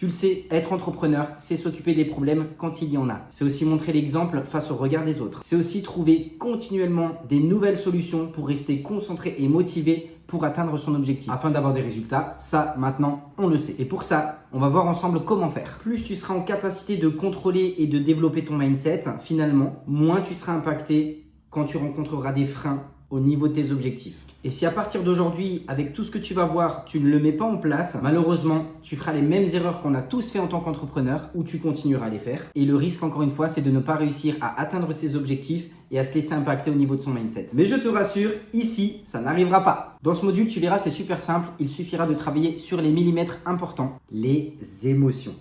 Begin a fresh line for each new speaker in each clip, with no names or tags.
Tu le sais, être entrepreneur, c'est s'occuper des problèmes quand il y en a. C'est aussi montrer l'exemple face au regard des autres. C'est aussi trouver continuellement des nouvelles solutions pour rester concentré et motivé pour atteindre son objectif. Afin d'avoir des résultats, ça maintenant on le sait. Et pour ça, on va voir ensemble comment faire. Plus tu seras en capacité de contrôler et de développer ton mindset, finalement, moins tu seras impacté quand tu rencontreras des freins au niveau de tes objectifs. Et si à partir d'aujourd'hui, avec tout ce que tu vas voir, tu ne le mets pas en place, malheureusement, tu feras les mêmes erreurs qu'on a tous fait en tant qu'entrepreneur ou tu continueras à les faire. Et le risque, encore une fois, c'est de ne pas réussir à atteindre ses objectifs et à se laisser impacter au niveau de son mindset. Mais je te rassure, ici, ça n'arrivera pas. Dans ce module, tu verras, c'est super simple. Il suffira de travailler sur les millimètres importants, les émotions.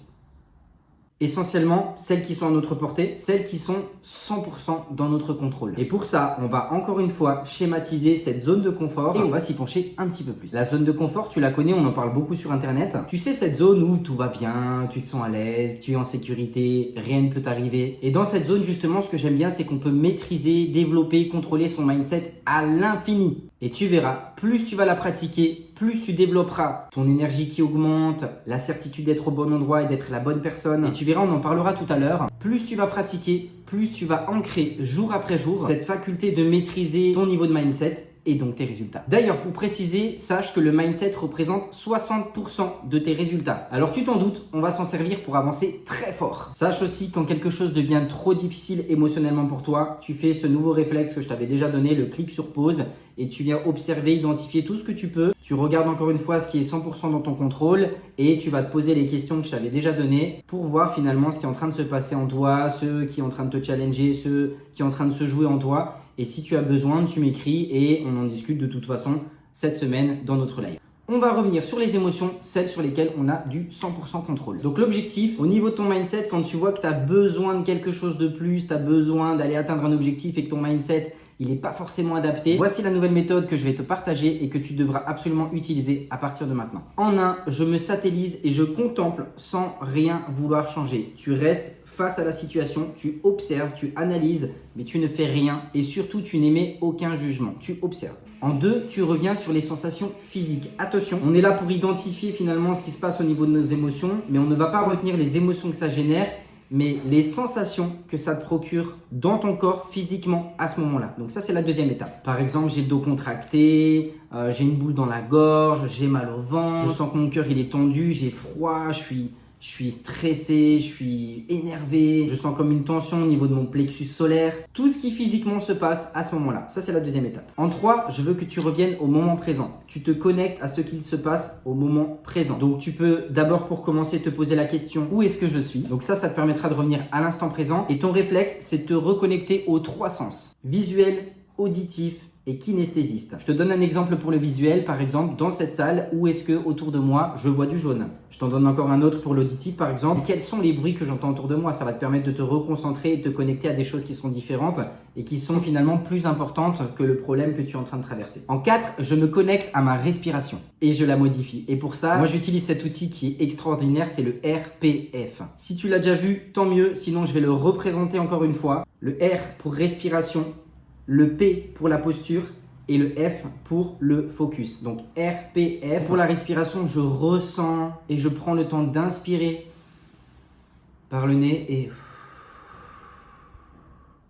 Essentiellement, celles qui sont à notre portée, celles qui sont 100% dans notre contrôle. Et pour ça, on va encore une fois schématiser cette zone de confort et on va s'y pencher un petit peu plus. La zone de confort, tu la connais, on en parle beaucoup sur Internet. Tu sais, cette zone où tout va bien, tu te sens à l'aise, tu es en sécurité, rien ne peut t'arriver. Et dans cette zone, justement, ce que j'aime bien, c'est qu'on peut maîtriser, développer, contrôler son mindset à l'infini. Et tu verras, plus tu vas la pratiquer, plus tu développeras ton énergie qui augmente, la certitude d'être au bon endroit et d'être la bonne personne. Et tu verras, on en parlera tout à l'heure. Plus tu vas pratiquer, plus tu vas ancrer jour après jour cette faculté de maîtriser ton niveau de mindset et donc tes résultats. D'ailleurs, pour préciser, sache que le mindset représente 60% de tes résultats. Alors tu t'en doutes, on va s'en servir pour avancer très fort. Sache aussi quand quelque chose devient trop difficile émotionnellement pour toi, tu fais ce nouveau réflexe que je t'avais déjà donné, le clic sur pause, et tu viens observer, identifier tout ce que tu peux. Tu regardes encore une fois ce qui est 100% dans ton contrôle et tu vas te poser les questions que je t'avais déjà données pour voir finalement ce qui est en train de se passer en toi, ce qui est en train de te challenger, ce qui est en train de se jouer en toi. Et si tu as besoin, tu m'écris et on en discute de toute façon cette semaine dans notre live. On va revenir sur les émotions, celles sur lesquelles on a du 100% contrôle. Donc l'objectif, au niveau de ton mindset, quand tu vois que tu as besoin de quelque chose de plus, tu as besoin d'aller atteindre un objectif et que ton mindset, il n'est pas forcément adapté, voici la nouvelle méthode que je vais te partager et que tu devras absolument utiliser à partir de maintenant. En un, je me satellise et je contemple sans rien vouloir changer. Tu restes face à la situation, tu observes, tu analyses, mais tu ne fais rien et surtout tu n'émets aucun jugement, tu observes. En deux, tu reviens sur les sensations physiques. Attention, on est là pour identifier finalement ce qui se passe au niveau de nos émotions, mais on ne va pas retenir les émotions que ça génère, mais les sensations que ça te procure dans ton corps physiquement à ce moment-là. Donc ça, c'est la deuxième étape. Par exemple, j'ai le dos contracté, j'ai une boule dans la gorge, j'ai mal au ventre, je sens que mon cœur il est tendu, j'ai froid, je suis stressé, je suis énervé, je sens comme une tension au niveau de mon plexus solaire. Tout ce qui physiquement se passe à ce moment-là. Ça, c'est la deuxième étape. En 3, je veux que tu reviennes au moment présent. Tu te connectes à ce qu'il se passe au moment présent. Donc, tu peux d'abord pour commencer te poser la question « Où est-ce que je suis ?» Donc ça te permettra de revenir à l'instant présent. Et ton réflexe, c'est de te reconnecter aux 3 sens. Visuel, auditif et kinesthésiste. Je te donne un exemple pour le visuel. Par exemple, dans cette salle, où est-ce que autour de moi, je vois du jaune? Je t'en donne encore un autre pour l'auditif, par exemple. Et quels sont les bruits que j'entends autour de moi? Ça va te permettre de te reconcentrer et de te connecter à des choses qui sont différentes et qui sont finalement plus importantes que le problème que tu es en train de traverser. En 4, je me connecte à ma respiration et je la modifie. Et pour ça, moi, j'utilise cet outil qui est extraordinaire, c'est le RPF. Si tu l'as déjà vu, tant mieux. Sinon, je vais le représenter encore une fois. Le R pour respiration, le P pour la posture et le F pour le focus. Donc RPF. Pour la respiration, je ressens et je prends le temps d'inspirer par le nez et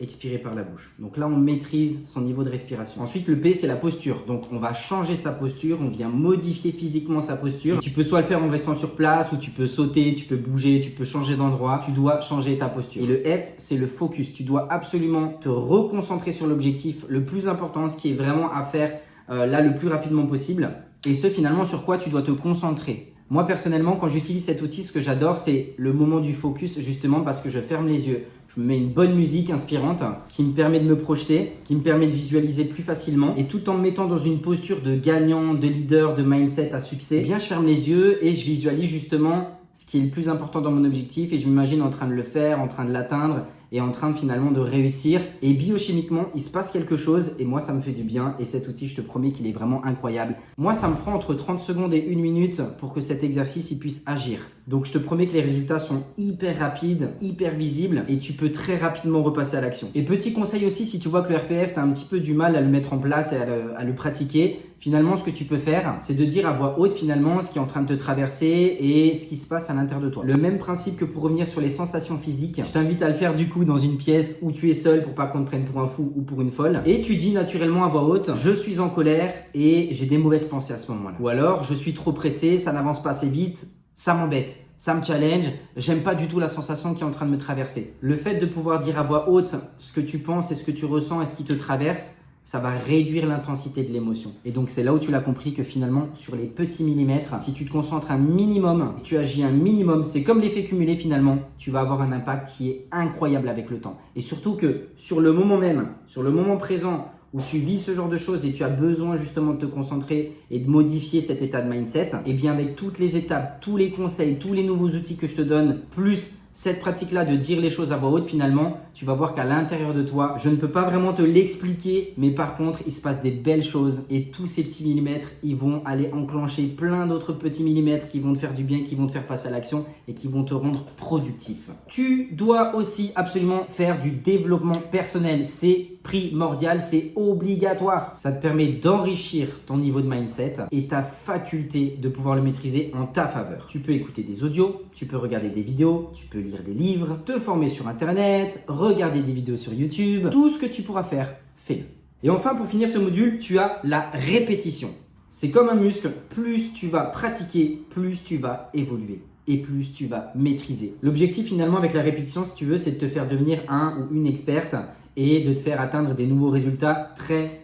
expirer par la bouche. Donc là, on maîtrise son niveau de respiration. Ensuite, le P, c'est la posture. Donc, on va changer sa posture, on vient modifier physiquement sa posture. Et tu peux soit le faire en restant sur place, ou tu peux sauter, tu peux bouger, tu peux changer d'endroit. Tu dois changer ta posture. Et le F, c'est le focus. Tu dois absolument te reconcentrer sur l'objectif le plus important, ce qui est vraiment à faire là le plus rapidement possible. Et ce, finalement, sur quoi tu dois te concentrer. Moi, personnellement, quand j'utilise cet outil, ce que j'adore, c'est le moment du focus, justement parce que je ferme les yeux. Je me mets une bonne musique inspirante qui me permet de me projeter, qui me permet de visualiser plus facilement. Et tout en me mettant dans une posture de gagnant, de leader, de mindset à succès, eh bien, je ferme les yeux et je visualise justement ce qui est le plus important dans mon objectif. Et je m'imagine en train de le faire, en train de l'atteindre. est en train finalement de réussir. Et biochimiquement, il se passe quelque chose et moi, ça me fait du bien. Et cet outil, je te promets qu'il est vraiment incroyable. Moi, ça me prend entre 30 secondes et 1 minute pour que cet exercice il puisse agir. Donc, je te promets que les résultats sont hyper rapides, hyper visibles et tu peux très rapidement repasser à l'action. Et petit conseil aussi, si tu vois que le RPF, tu as un petit peu du mal à le mettre en place et à le pratiquer, finalement, ce que tu peux faire, c'est de dire à voix haute finalement ce qui est en train de te traverser et ce qui se passe à l'intérieur de toi. Le même principe que pour revenir sur les sensations physiques, je t'invite à le faire du coup dans une pièce où tu es seul pour pas qu'on te prenne pour un fou ou pour une folle. Et tu dis naturellement à voix haute, je suis en colère et j'ai des mauvaises pensées à ce moment-là. Ou alors, je suis trop pressé, ça n'avance pas assez vite, ça m'embête. Ça me challenge, j'aime pas du tout la sensation qui est en train de me traverser. Le fait de pouvoir dire à voix haute ce que tu penses et ce que tu ressens et ce qui te traverse, ça va réduire l'intensité de l'émotion. Et donc, c'est là où tu l'as compris que finalement, sur les petits millimètres, si tu te concentres un minimum, tu agis un minimum, c'est comme l'effet cumulé finalement, tu vas avoir un impact qui est incroyable avec le temps. Et surtout que sur le moment même, sur le moment présent, où tu vis ce genre de choses et tu as besoin justement de te concentrer et de modifier cet état de mindset, et bien avec toutes les étapes, tous les conseils, tous les nouveaux outils que je te donne, plus cette pratique-là de dire les choses à voix haute, finalement, tu vas voir qu'à l'intérieur de toi, je ne peux pas vraiment te l'expliquer, mais par contre, il se passe des belles choses et tous ces petits millimètres, ils vont aller enclencher plein d'autres petits millimètres qui vont te faire du bien, qui vont te faire passer à l'action et qui vont te rendre productif. Tu dois aussi absolument faire du développement personnel. C'est primordial, c'est obligatoire. Ça te permet d'enrichir ton niveau de mindset et ta faculté de pouvoir le maîtriser en ta faveur. Tu peux écouter des audios, tu peux regarder des vidéos, tu peux lire des livres, te former sur Internet, regarder des vidéos sur YouTube. Tout ce que tu pourras faire, fais-le. Et enfin, pour finir ce module, tu as la répétition. C'est comme un muscle, plus tu vas pratiquer, plus tu vas évoluer et plus tu vas maîtriser. L'objectif finalement avec la répétition, si tu veux, c'est de te faire devenir un ou une experte et de te faire atteindre des nouveaux résultats très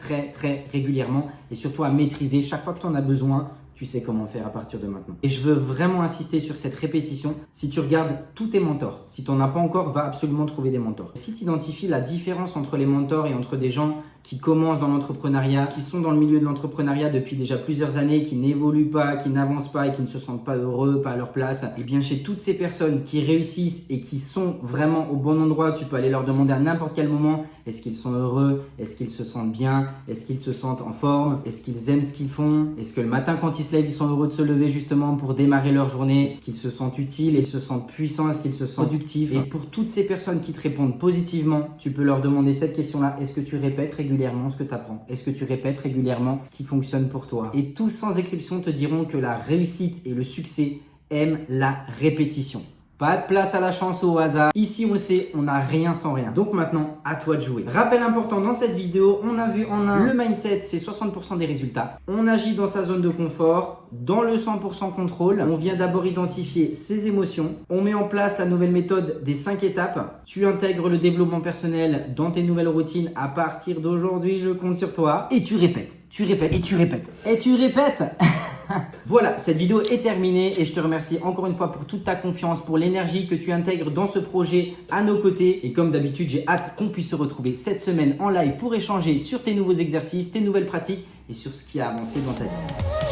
régulièrement et surtout à maîtriser chaque fois que tu en as besoin. Tu sais comment faire à partir de maintenant. Et je veux vraiment insister sur cette répétition. Si tu regardes tous tes mentors, si tu n'en as pas encore, va absolument trouver des mentors. Si tu identifies la différence entre les mentors et entre des gens qui commencent dans l'entrepreneuriat, qui sont dans le milieu de l'entrepreneuriat depuis déjà plusieurs années, qui n'évoluent pas, qui n'avancent pas et qui ne se sentent pas heureux, pas à leur place, et bien chez toutes ces personnes qui réussissent et qui sont vraiment au bon endroit, tu peux aller leur demander à n'importe quel moment, est-ce qu'ils sont heureux, est-ce qu'ils se sentent bien, est-ce qu'ils se sentent en forme, est-ce qu'ils aiment ce qu'ils font, est-ce que le matin quand ils se lèvent, ils sont heureux de se lever justement pour démarrer leur journée, est-ce qu'ils se sentent utiles, est-ce qu'ils se sentent puissants, est-ce qu'ils se sentent productifs. Et pour toutes ces personnes qui te répondent positivement, tu peux leur demander cette question-là, est-ce que tu répètes régulièrement ce que tu apprends? Est-ce que tu répètes régulièrement ce qui fonctionne pour toi? Et tous sans exception te diront que la réussite et le succès aiment la répétition. Pas de place à la chance ou au hasard. Ici, on le sait, on n'a rien sans rien. Donc maintenant, à toi de jouer. Rappel important dans cette vidéo, on a vu en un, le mindset, c'est 60% des résultats. On agit dans sa zone de confort, dans le 100% contrôle. On vient d'abord identifier ses émotions. On met en place la nouvelle méthode des 5 étapes. Tu intègres le développement personnel dans tes nouvelles routines. À partir d'aujourd'hui, je compte sur toi. Et tu répètes, tu répètes, et tu répètes, et tu répètes. Voilà, cette vidéo est terminée et je te remercie encore une fois pour toute ta confiance, pour l'énergie que tu intègres dans ce projet à nos côtés. Et comme d'habitude, j'ai hâte qu'on puisse se retrouver cette semaine en live pour échanger sur tes nouveaux exercices, tes nouvelles pratiques et sur ce qui a avancé dans ta vie.